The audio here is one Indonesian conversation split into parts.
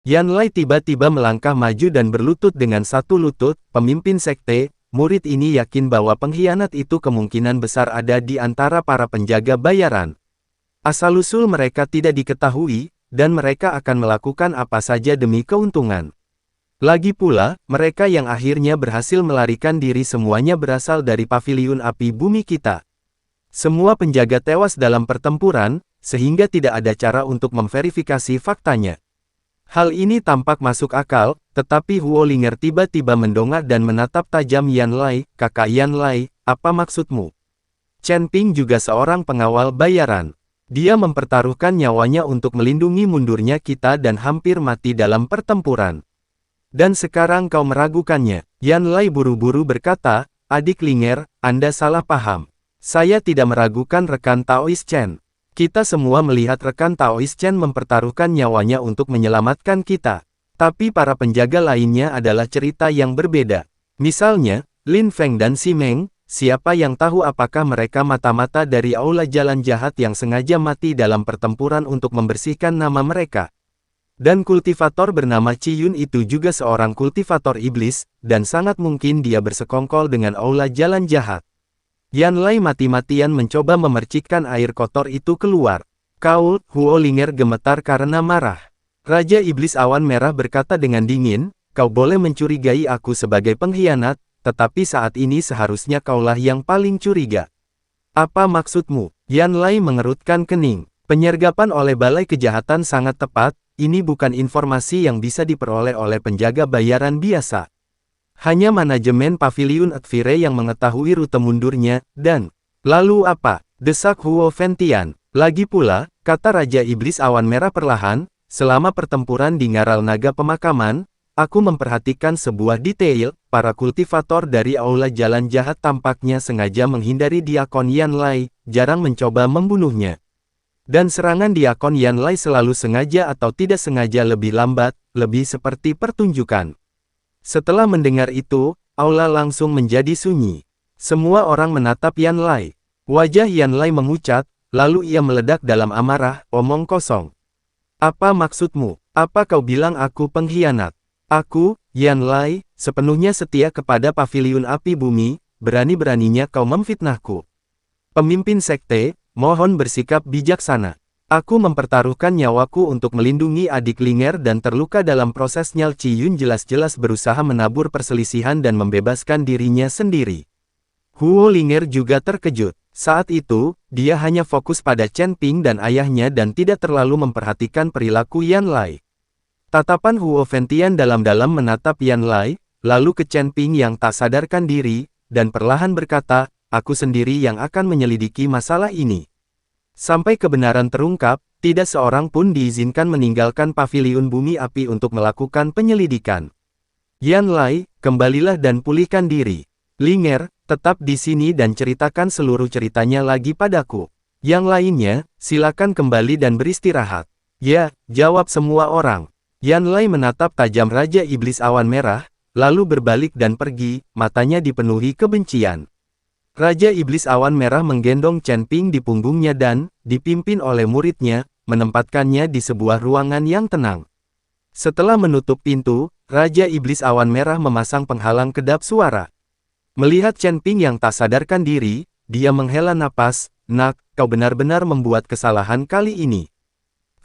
Yan Lai tiba-tiba melangkah maju dan berlutut dengan satu lutut. Pemimpin sekte, murid ini yakin bahwa pengkhianat itu kemungkinan besar ada di antara para penjaga bayaran. Asal-usul mereka tidak diketahui, dan mereka akan melakukan apa saja demi keuntungan. Lagi pula, mereka yang akhirnya berhasil melarikan diri semuanya berasal dari paviliun api bumi kita. Semua penjaga tewas dalam pertempuran, sehingga tidak ada cara untuk memverifikasi faktanya. Hal ini tampak masuk akal, tetapi Huo Linger tiba-tiba mendongak dan menatap tajam Yan Lai. Kakak Yan Lai, apa maksudmu? Chen Ping juga seorang pengawal bayaran. Dia mempertaruhkan nyawanya untuk melindungi mundurnya kita dan hampir mati dalam pertempuran. Dan sekarang kau meragukannya. Yan Lai buru-buru berkata, adik Linger, Anda salah paham. Saya tidak meragukan rekan Taois Chen. Kita semua melihat rekan Taois Chen mempertaruhkan nyawanya untuk menyelamatkan kita. Tapi para penjaga lainnya adalah cerita yang berbeda. Misalnya, Lin Feng dan Si Meng, siapa yang tahu apakah mereka mata-mata dari aula jalan jahat yang sengaja mati dalam pertempuran untuk membersihkan nama mereka. Dan kultivator bernama Chi Yun itu juga seorang kultivator iblis, dan sangat mungkin dia bersekongkol dengan aula jalan jahat. Yan Lai mati-matian mencoba memercikkan air kotor itu keluar. Kau, Huo Linger gemetar karena marah. Raja Iblis Awan Merah berkata dengan dingin, kau boleh mencurigai aku sebagai pengkhianat, tetapi saat ini seharusnya kaulah yang paling curiga. Apa maksudmu? Yan Lai mengerutkan kening. Penyergapan oleh Balai Kejahatan sangat tepat. Ini bukan informasi yang bisa diperoleh oleh penjaga bayaran biasa. Hanya manajemen Paviliun Advire yang mengetahui rute mundurnya, dan... Lalu apa? Desak Huo Ventian. Lagi pula, kata Raja Iblis Awan Merah perlahan, selama pertempuran di Ngaral Naga Pemakaman, aku memperhatikan sebuah detail, para kultivator dari aula jalan jahat tampaknya sengaja menghindari Diakon Yan Lai, jarang mencoba membunuhnya. Dan serangan Diakon Yan Lai selalu sengaja atau tidak sengaja lebih lambat, lebih seperti pertunjukan. Setelah mendengar itu, aula langsung menjadi sunyi. Semua orang menatap Yan Lai. Wajah Yan Lai memucat, lalu ia meledak dalam amarah, omong kosong. Apa maksudmu? Apa kau bilang aku pengkhianat? Aku, Yan Lai, sepenuhnya setia kepada Paviliun Api Bumi, berani-beraninya kau memfitnahku. Pemimpin sekte, mohon bersikap bijaksana. Aku mempertaruhkan nyawaku untuk melindungi adik Linger dan terluka dalam prosesnya. Chi Yun jelas-jelas berusaha menabur perselisihan dan membebaskan dirinya sendiri. Huo Linger juga terkejut. Saat itu, dia hanya fokus pada Chen Ping dan ayahnya dan tidak terlalu memperhatikan perilaku Yan Lai. Tatapan Huo Ventian dalam-dalam menatap Yan Lai, lalu ke Chen Ping yang tak sadarkan diri, dan perlahan berkata, aku sendiri yang akan menyelidiki masalah ini. Sampai kebenaran terungkap, tidak seorang pun diizinkan meninggalkan Paviliun Bumi Api untuk melakukan penyelidikan. Yan Lai, kembalilah dan pulihkan diri. Linger, tetap di sini dan ceritakan seluruh ceritanya lagi padaku. Yang lainnya, silakan kembali dan beristirahat. Ya, jawab semua orang. Yan Lai menatap tajam Raja Iblis Awan Merah, lalu berbalik dan pergi, matanya dipenuhi kebencian. Raja Iblis Awan Merah menggendong Chen Ping di punggungnya dan, dipimpin oleh muridnya, menempatkannya di sebuah ruangan yang tenang. Setelah menutup pintu, Raja Iblis Awan Merah memasang penghalang kedap suara. Melihat Chen Ping yang tak sadarkan diri, dia menghela napas, nak, kau benar-benar membuat kesalahan kali ini.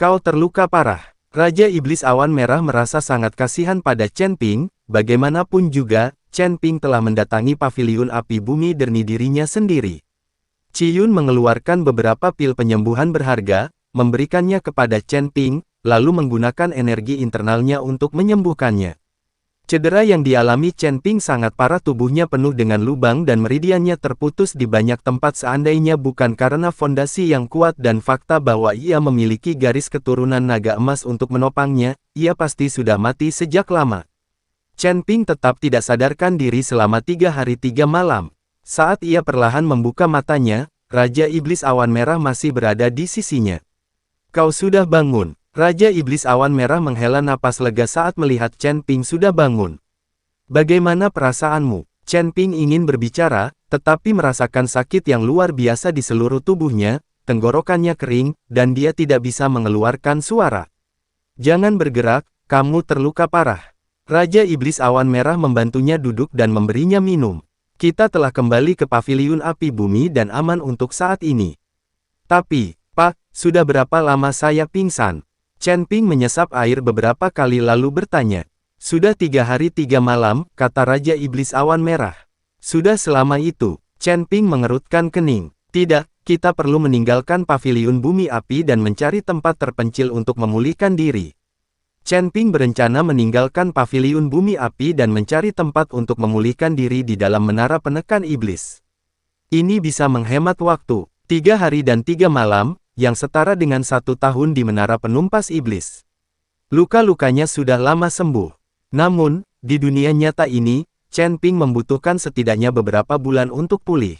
Kau terluka parah. Raja Iblis Awan Merah merasa sangat kasihan pada Chen Ping, bagaimanapun juga, Chen Ping telah mendatangi Paviliun Api Bumi demi dirinya sendiri. Chi Yun mengeluarkan beberapa pil penyembuhan berharga, memberikannya kepada Chen Ping, lalu menggunakan energi internalnya untuk menyembuhkannya. Cedera yang dialami Chen Ping sangat parah, tubuhnya penuh dengan lubang dan meridiannya terputus di banyak tempat. Seandainya bukan karena fondasi yang kuat dan fakta bahwa ia memiliki garis keturunan naga emas untuk menopangnya, ia pasti sudah mati sejak lama. Chen Ping tetap tidak sadarkan diri selama 3 hari 3 malam. Saat ia perlahan membuka matanya, Raja Iblis Awan Merah masih berada di sisinya. Kau sudah bangun. Raja Iblis Awan Merah menghela napas lega saat melihat Chen Ping sudah bangun. Bagaimana perasaanmu? Chen Ping ingin berbicara, tetapi merasakan sakit yang luar biasa di seluruh tubuhnya, tenggorokannya kering, dan dia tidak bisa mengeluarkan suara. Jangan bergerak, kamu terluka parah. Raja Iblis Awan Merah membantunya duduk dan memberinya minum. Kita telah kembali ke paviliun api bumi dan aman untuk saat ini. Tapi, Pak, sudah berapa lama saya pingsan? Chen Ping menyesap air beberapa kali lalu bertanya. Sudah 3 hari 3 malam, kata Raja Iblis Awan Merah. Sudah selama itu, Chen Ping mengerutkan kening. Tidak, kita perlu meninggalkan paviliun bumi api dan mencari tempat terpencil untuk memulihkan diri. Chen Ping berencana meninggalkan paviliun bumi api dan mencari tempat untuk memulihkan diri di dalam menara penekan iblis. Ini bisa menghemat waktu, 3 hari dan 3 malam, yang setara dengan 1 tahun di menara penumpas iblis. Luka-lukanya sudah lama sembuh. Namun, di dunia nyata ini, Chen Ping membutuhkan setidaknya beberapa bulan untuk pulih.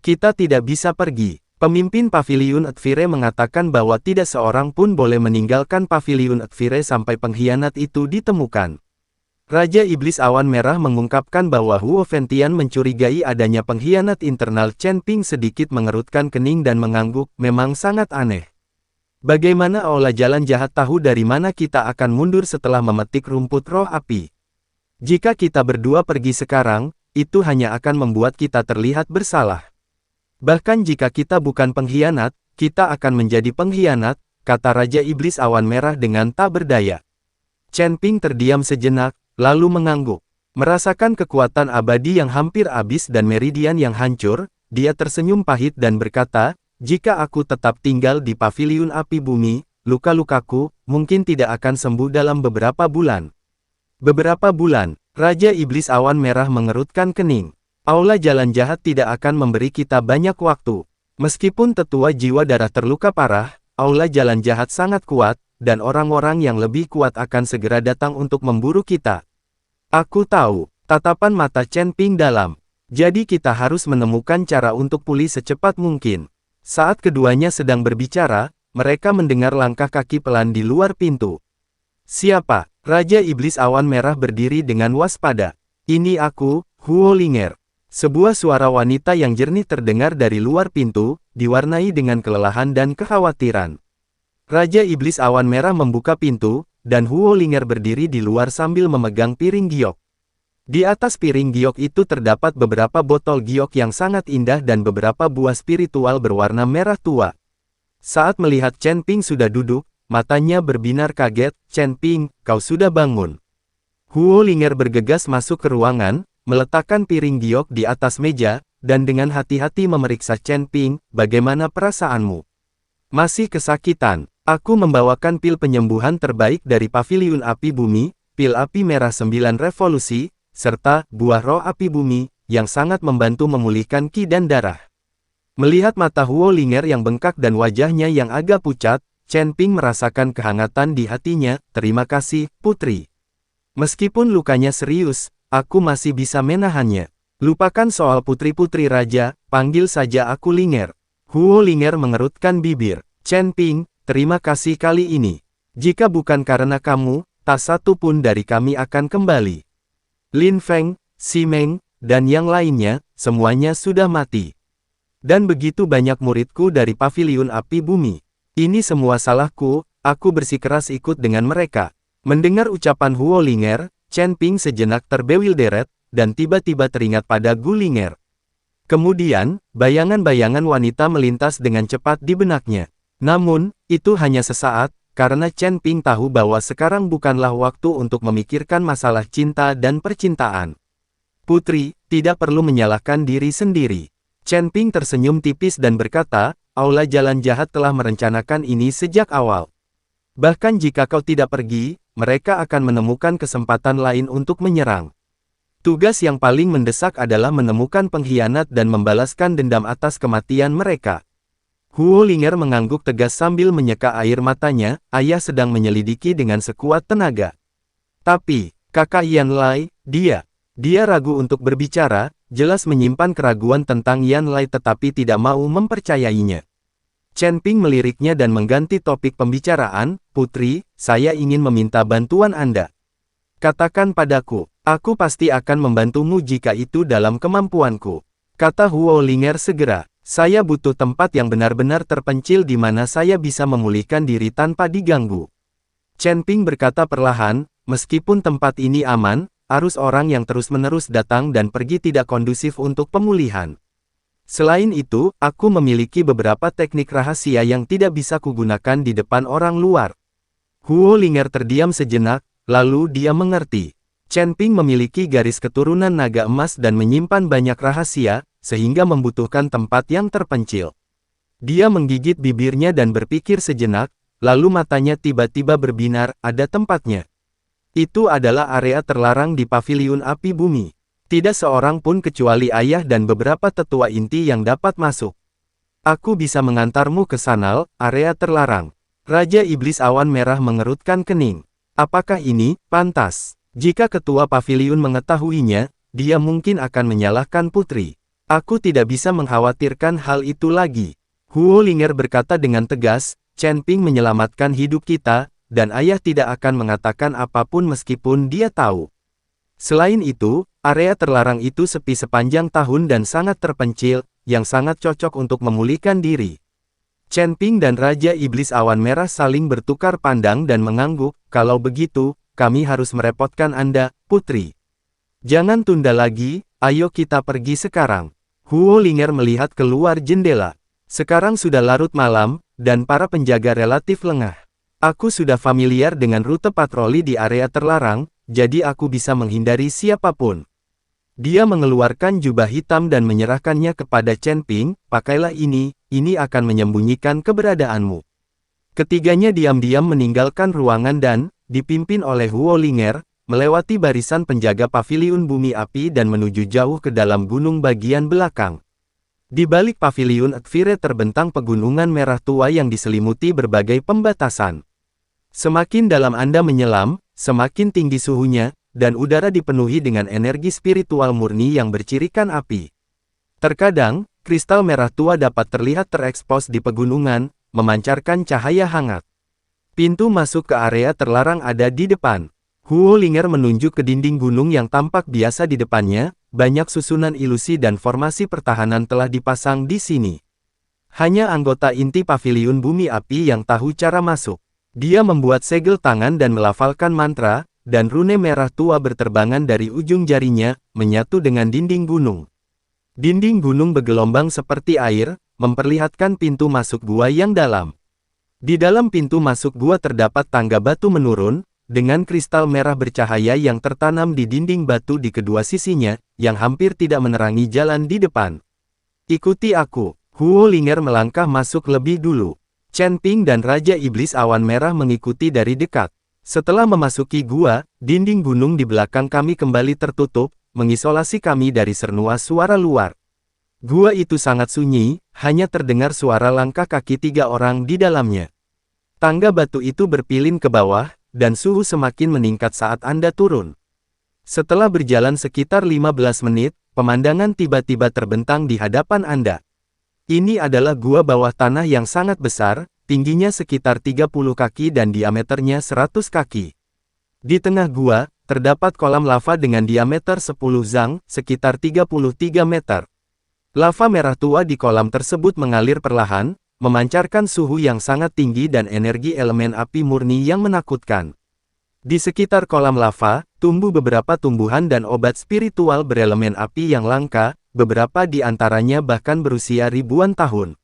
Kita tidak bisa pergi. Pemimpin Paviliun Ekvire mengatakan bahwa tidak seorang pun boleh meninggalkan Paviliun Ekvire sampai pengkhianat itu ditemukan. Raja Iblis Awan Merah mengungkapkan bahwa Huo Ventian mencurigai adanya pengkhianat internal. Chen Ping sedikit mengerutkan kening dan mengangguk, memang sangat aneh. Bagaimana Aula Jalan Jahat tahu dari mana kita akan mundur setelah memetik rumput roh api? Jika kita berdua pergi sekarang, itu hanya akan membuat kita terlihat bersalah. Bahkan jika kita bukan pengkhianat, kita akan menjadi pengkhianat, kata Raja Iblis Awan Merah dengan tak berdaya. Chen Ping terdiam sejenak, lalu mengangguk. Merasakan kekuatan abadi yang hampir habis dan meridian yang hancur, dia tersenyum pahit dan berkata, jika aku tetap tinggal di paviliun api bumi, luka-lukaku mungkin tidak akan sembuh dalam beberapa bulan. Beberapa bulan, Raja Iblis Awan Merah mengerutkan kening. Aula Jalan Jahat tidak akan memberi kita banyak waktu. Meskipun tetua jiwa darah terluka parah, Aula Jalan Jahat sangat kuat, dan orang-orang yang lebih kuat akan segera datang untuk memburu kita. Aku tahu, tatapan mata Chen Ping dalam. Jadi kita harus menemukan cara untuk pulih secepat mungkin. Saat keduanya sedang berbicara, mereka mendengar langkah kaki pelan di luar pintu. Siapa? Raja Iblis Awan Merah berdiri dengan waspada. Ini aku, Huo Linger. Sebuah suara wanita yang jernih terdengar dari luar pintu, diwarnai dengan kelelahan dan kekhawatiran. Raja Iblis Awan Merah membuka pintu, dan Huo Linger berdiri di luar sambil memegang piring giok. Di atas piring giok itu terdapat beberapa botol giok yang sangat indah dan beberapa buah spiritual berwarna merah tua. Saat melihat Chen Ping sudah duduk, matanya berbinar kaget. Chen Ping, kau sudah bangun. Huo Linger bergegas masuk ke ruangan, meletakkan piring giok di atas meja, dan dengan hati-hati memeriksa Chen Ping, bagaimana perasaanmu? Masih kesakitan. Aku membawakan pil penyembuhan terbaik dari Paviliun Api Bumi, pil api merah 9 revolusi, serta buah roh api bumi, yang sangat membantu memulihkan ki dan darah. Melihat mata Huo Linger yang bengkak dan wajahnya yang agak pucat, Chen Ping merasakan kehangatan di hatinya. Terima kasih, Putri. Meskipun lukanya serius, aku masih bisa menahannya. Lupakan soal putri-putri raja, panggil saja aku Linger. Huo Linger mengerutkan bibir. Chen Ping, terima kasih kali ini. Jika bukan karena kamu, tak satu pun dari kami akan kembali. Lin Feng, Si Meng, dan yang lainnya, semuanya sudah mati. Dan begitu banyak muridku dari Paviliun Api Bumi. Ini semua salahku, aku bersikeras ikut dengan mereka. Mendengar ucapan Huo Linger, Chen Ping sejenak terbewilderet, dan tiba-tiba teringat pada Gu Linger. Kemudian, bayangan-bayangan wanita melintas dengan cepat di benaknya. Namun, itu hanya sesaat, karena Chen Ping tahu bahwa sekarang bukanlah waktu untuk memikirkan masalah cinta dan percintaan. Putri, tidak perlu menyalahkan diri sendiri. Chen Ping tersenyum tipis dan berkata, Aula Jalan Jahat telah merencanakan ini sejak awal. Bahkan jika kau tidak pergi, mereka akan menemukan kesempatan lain untuk menyerang. Tugas yang paling mendesak adalah menemukan pengkhianat dan membalaskan dendam atas kematian mereka. Huo Linger mengangguk tegas sambil menyeka air matanya. Ayah sedang menyelidiki dengan sekuat tenaga. Tapi, kakak Yan Lai, dia ragu untuk berbicara, jelas menyimpan keraguan tentang Yan Lai tetapi tidak mau mempercayainya. Chen Ping meliriknya dan mengganti topik pembicaraan. Putri, saya ingin meminta bantuan Anda. Katakan padaku, aku pasti akan membantumu jika itu dalam kemampuanku. Kata Huo Linger segera. Saya butuh tempat yang benar-benar terpencil di mana saya bisa memulihkan diri tanpa diganggu. Chen Ping berkata perlahan, meskipun tempat ini aman, arus orang yang terus-menerus datang dan pergi tidak kondusif untuk pemulihan. Selain itu, aku memiliki beberapa teknik rahasia yang tidak bisa kugunakan di depan orang luar. Huo Linger terdiam sejenak, lalu dia mengerti. Chen Ping memiliki garis keturunan naga emas dan menyimpan banyak rahasia, sehingga membutuhkan tempat yang terpencil. Dia menggigit bibirnya dan berpikir sejenak, lalu matanya tiba-tiba berbinar, ada tempatnya. Itu adalah area terlarang di Paviliun Api Bumi. Tidak seorang pun kecuali ayah dan beberapa tetua inti yang dapat masuk. Aku bisa mengantarmu ke sana, area terlarang. Raja Iblis Awan Merah mengerutkan kening. Apakah ini pantas? Jika ketua paviliun mengetahuinya, dia mungkin akan menyalahkan putri. Aku tidak bisa mengkhawatirkan hal itu lagi. Huo Linger berkata dengan tegas, Chen Ping menyelamatkan hidup kita, dan ayah tidak akan mengatakan apapun meskipun dia tahu. Selain itu, area terlarang itu sepi sepanjang tahun dan sangat terpencil, yang sangat cocok untuk memulihkan diri. Chen Ping dan Raja Iblis Awan Merah saling bertukar pandang dan mengangguk, kalau begitu, kami harus merepotkan Anda, putri. Jangan tunda lagi, ayo kita pergi sekarang. Huo Linger melihat keluar jendela. Sekarang sudah larut malam, dan para penjaga relatif lengah. Aku sudah familiar dengan rute patroli di area terlarang, jadi aku bisa menghindari siapapun. Dia mengeluarkan jubah hitam dan menyerahkannya kepada Chen Ping, pakailah ini akan menyembunyikan keberadaanmu. Ketiganya diam-diam meninggalkan ruangan dan, dipimpin oleh Huo Linger, melewati barisan penjaga paviliun bumi api dan menuju jauh ke dalam gunung bagian belakang. Di balik paviliun Akfire terbentang pegunungan merah tua yang diselimuti berbagai pembatasan. Semakin dalam Anda menyelam, semakin tinggi suhunya, dan udara dipenuhi dengan energi spiritual murni yang bercirikan api. Terkadang, kristal merah tua dapat terlihat terekspos di pegunungan, memancarkan cahaya hangat. Pintu masuk ke area terlarang ada di depan. Huo Linger menunjuk ke dinding gunung yang tampak biasa di depannya, banyak susunan ilusi dan formasi pertahanan telah dipasang di sini. Hanya anggota inti paviliun bumi api yang tahu cara masuk. Dia membuat segel tangan dan melafalkan mantra, dan rune merah tua berterbangan dari ujung jarinya, menyatu dengan dinding gunung. Dinding gunung bergelombang seperti air, memperlihatkan pintu masuk gua yang dalam. Di dalam pintu masuk gua terdapat tangga batu menurun, dengan kristal merah bercahaya yang tertanam di dinding batu di kedua sisinya, yang hampir tidak menerangi jalan di depan. Ikuti aku. Huo Linger melangkah masuk lebih dulu. Chen Ping dan Raja Iblis Awan Merah mengikuti dari dekat. Setelah memasuki gua, dinding gunung di belakang kami kembali tertutup, mengisolasi kami dari semua suara luar. Gua itu sangat sunyi, hanya terdengar suara langkah kaki 3 orang di dalamnya. Tangga batu itu berpilin ke bawah, dan suhu semakin meningkat saat Anda turun. Setelah berjalan sekitar 15 menit, pemandangan tiba-tiba terbentang di hadapan Anda. Ini adalah gua bawah tanah yang sangat besar, tingginya sekitar 30 kaki dan diameternya 100 kaki. Di tengah gua, terdapat kolam lava dengan diameter 10 zang, sekitar 33 meter. Lava merah tua di kolam tersebut mengalir perlahan, memancarkan suhu yang sangat tinggi dan energi elemen api murni yang menakutkan. Di sekitar kolam lava, tumbuh beberapa tumbuhan dan obat spiritual berelemen api yang langka, beberapa di antaranya bahkan berusia ribuan tahun.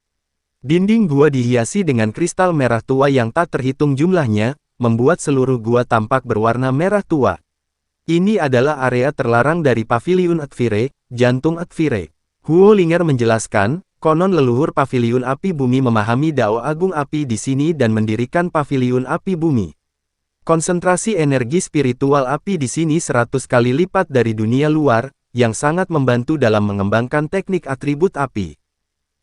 Dinding gua dihiasi dengan kristal merah tua yang tak terhitung jumlahnya, membuat seluruh gua tampak berwarna merah tua. Ini adalah area terlarang dari Paviliun Akfire, jantung Akfire. Huo Linger menjelaskan, konon leluhur Paviliun Api Bumi memahami Dao Agung Api di sini dan mendirikan Paviliun Api Bumi. Konsentrasi energi spiritual api di sini 100 kali lipat dari dunia luar, yang sangat membantu dalam mengembangkan teknik atribut api.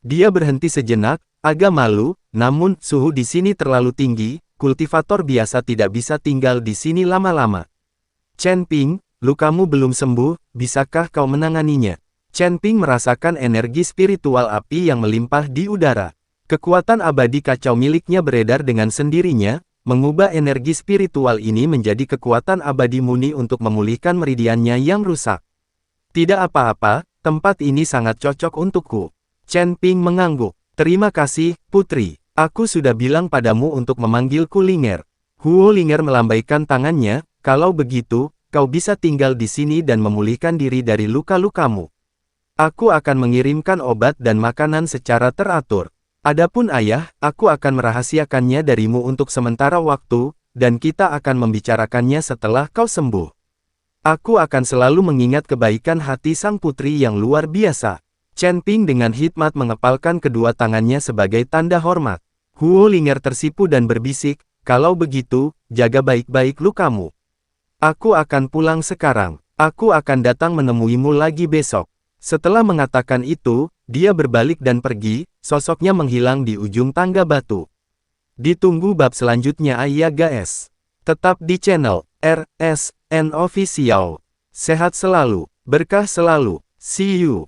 Dia berhenti sejenak, agak malu, namun suhu di sini terlalu tinggi, kultivator biasa tidak bisa tinggal di sini lama-lama. Chen Ping, lukamu belum sembuh, bisakah kau menanganinya? Chen Ping merasakan energi spiritual api yang melimpah di udara. Kekuatan abadi kacau miliknya beredar dengan sendirinya, mengubah energi spiritual ini menjadi kekuatan abadi murni untuk memulihkan meridiannya yang rusak. Tidak apa-apa, tempat ini sangat cocok untukku. Chen Ping mengangguk. Terima kasih, putri. Aku sudah bilang padamu untuk memanggilku Linger. Huo Linger melambaikan tangannya, kalau begitu, kau bisa tinggal di sini dan memulihkan diri dari luka-lukamu. Aku akan mengirimkan obat dan makanan secara teratur. Adapun ayah, aku akan merahasiakannya darimu untuk sementara waktu, dan kita akan membicarakannya setelah kau sembuh. Aku akan selalu mengingat kebaikan hati sang putri yang luar biasa. Chen Ping dengan hikmat mengepalkan kedua tangannya sebagai tanda hormat. Huo Linger tersipu dan berbisik, kalau begitu, jaga baik-baik lukamu. Aku akan pulang sekarang. Aku akan datang menemuimu lagi besok. Setelah mengatakan itu, dia berbalik dan pergi, sosoknya menghilang di ujung tangga batu. Ditunggu bab selanjutnya Ayah guys. Tetap di channel RSN Official. Sehat selalu, berkah selalu. See you.